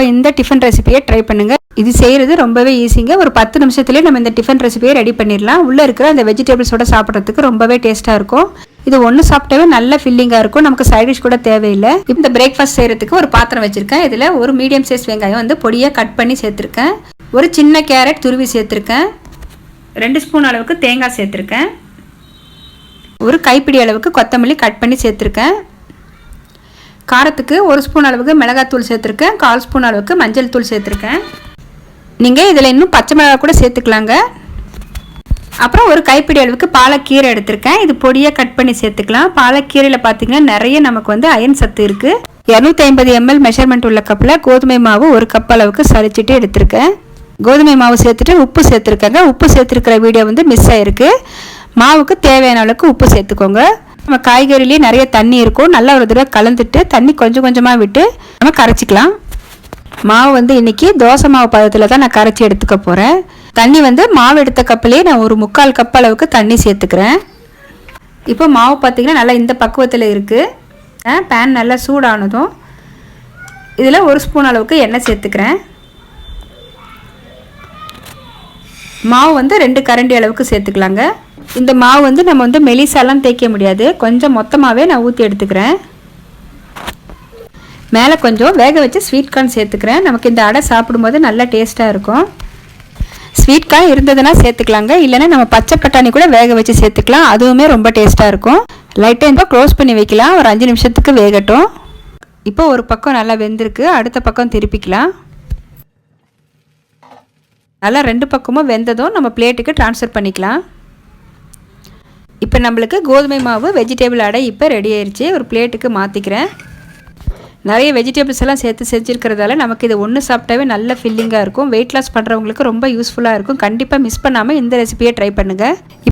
அப்போ இந்த டிஃபன் ரெசிபியை ட்ரை பண்ணுங்கள். இது செய்கிறது ரொம்பவே ஈஸிங்க. ஒரு 10 நிமிஷத்துலேயே நம்ம இந்த டிஃபன் ரெசிபியை ரெடி பண்ணிடலாம். உள்ளே இருக்கிற அந்த வெஜிடபிள்ஸோட சாப்பிட்றதுக்கு ரொம்பவே டேஸ்ட்டாக இருக்கும். இது ஒன்று சாப்பிட்டாவே நல்ல ஃபில்லிங்காக இருக்கும். நமக்கு சைடிஷ் கூட தேவையில்லை. இந்த பிரேக்ஃபாஸ்ட் செய்கிறதுக்கு ஒரு பாத்திரம் வச்சுருக்கேன். இதில் ஒரு மீடியம் சைஸ் வெங்காயம் வந்து பொடியாக கட் பண்ணி சேர்த்துருக்கேன். ஒரு சின்ன கேரட் துருவி சேர்த்துருக்கேன். 2 ஸ்பூன் அளவுக்கு தேங்காய் சேர்த்துருக்கேன். ஒரு கைப்பிடி அளவுக்கு கொத்தமல்லி கட் பண்ணி சேர்த்துருக்கேன். காரத்துக்கு 1 ஸ்பூன் அளவுக்கு மிளகாத்தூள் சேர்த்துருக்கேன். 1/4 ஸ்பூன் அளவுக்கு மஞ்சள் தூள் சேர்த்துருக்கேன். நீங்கள் இதில் இன்னும் பச்சை மிளகாய் கூட சேர்த்துக்கலாங்க. அப்புறம் ஒரு கைப்பிடி அளவுக்கு பாலக்கீரை எடுத்திருக்கேன். இது பொடியாக கட் பண்ணி சேர்த்துக்கலாம். பாலக்கீரையில் பார்த்தீங்கன்னா நிறைய நமக்கு வந்து அயன் சத்து இருக்குது. 250 ml மெஷர்மெண்ட் உள்ள கப்பில் கோதுமை மாவு 1 கப் அளவுக்கு சளிச்சிட்டு எடுத்திருக்கேன். கோதுமை மாவு சேர்த்துட்டு உப்பு சேர்த்துருக்கேங்க. உப்பு சேர்த்துருக்கிற வீடியோ வந்து மிஸ் ஆகிருக்கு. மாவுக்கு தேவையான அளவுக்கு உப்பு சேர்த்துக்கோங்க. நம்ம காய்கறிலேயே நிறைய தண்ணி இருக்கும். நல்லா ஒரு தடவை கலந்துட்டு தண்ணி கொஞ்சம் கொஞ்சமாக விட்டு நம்ம கரைச்சிக்கலாம். மாவு வந்து இன்றைக்கி தோசை மாவு பதத்தில் தான் நான் கரைச்சி எடுத்துக்க போகிறேன். தண்ணி வந்து மாவு எடுத்த கப்பிலே நான் ஒரு 3/4 கப் அளவுக்கு தண்ணி சேர்த்துக்கிறேன். இப்போ மாவு பார்த்திங்கன்னா நல்லா இந்த பக்குவத்தில் இருக்குது. பேன் நல்லா சூடானதும் இதில் 1 ஸ்பூன் அளவுக்கு எண்ணெய் சேர்த்துக்கிறேன். மாவு வந்து 2 கரண்டி அளவுக்கு சேர்த்துக்கலாங்க. இந்த மாவு வந்து நம்ம வந்து மெலிசாலாம் தேய்க்க முடியாது. கொஞ்சம் மொத்தமாகவே நான் ஊற்றி எடுத்துக்கிறேன். மேலே கொஞ்சம் வேக வச்சு ஸ்வீட் கார்ன் சேர்த்துக்கிறேன். நமக்கு இந்த அடை சாப்பிடும்போது நல்லா டேஸ்ட்டாக இருக்கும். ஸ்வீட் கார்ன் இருந்ததுன்னா சேர்த்துக்கலாங்க. இல்லைன்னா நம்ம பச்சை பட்டாணி கூட வேக வச்சு சேர்த்துக்கலாம். அதுவுமே ரொம்ப டேஸ்ட்டாக இருக்கும். லைட்டாக இப்போ க்ளோஸ் பண்ணி வைக்கலாம். ஒரு 5 நிமிஷத்துக்கு வேகட்டும். இப்போ ஒரு பக்கம் நல்லா வெந்திருக்கு. அடுத்த பக்கம் திருப்பிக்கலாம். நல்லா 2 பக்கமும் வெந்ததும் நம்ம பிளேட்டுக்கு ட்ரான்ஸ்ஃபர் பண்ணிக்கலாம். இப்போ நம்மளுக்கு கோதுமை மாவு வெஜிடபிள் அடை இப்போ ரெடி ஆயிடுச்சு. ஒரு பிளேட்டுக்கு மாற்றிக்கிறேன். நிறைய வெஜிடபிள்ஸ் எல்லாம் சேர்த்து செஞ்சுருக்கிறதால நமக்கு இது ஒன்று சாப்பிட்டாவே நல்ல ஃபில்லிங்காக இருக்கும். வெயிட் லாஸ் பண்ணுறவங்களுக்கு ரொம்ப யூஸ்ஃபுல்லாக இருக்கும். கண்டிப்பாக மிஸ் பண்ணாமல் இந்த ரெசிபியை ட்ரை பண்ணுங்கள்.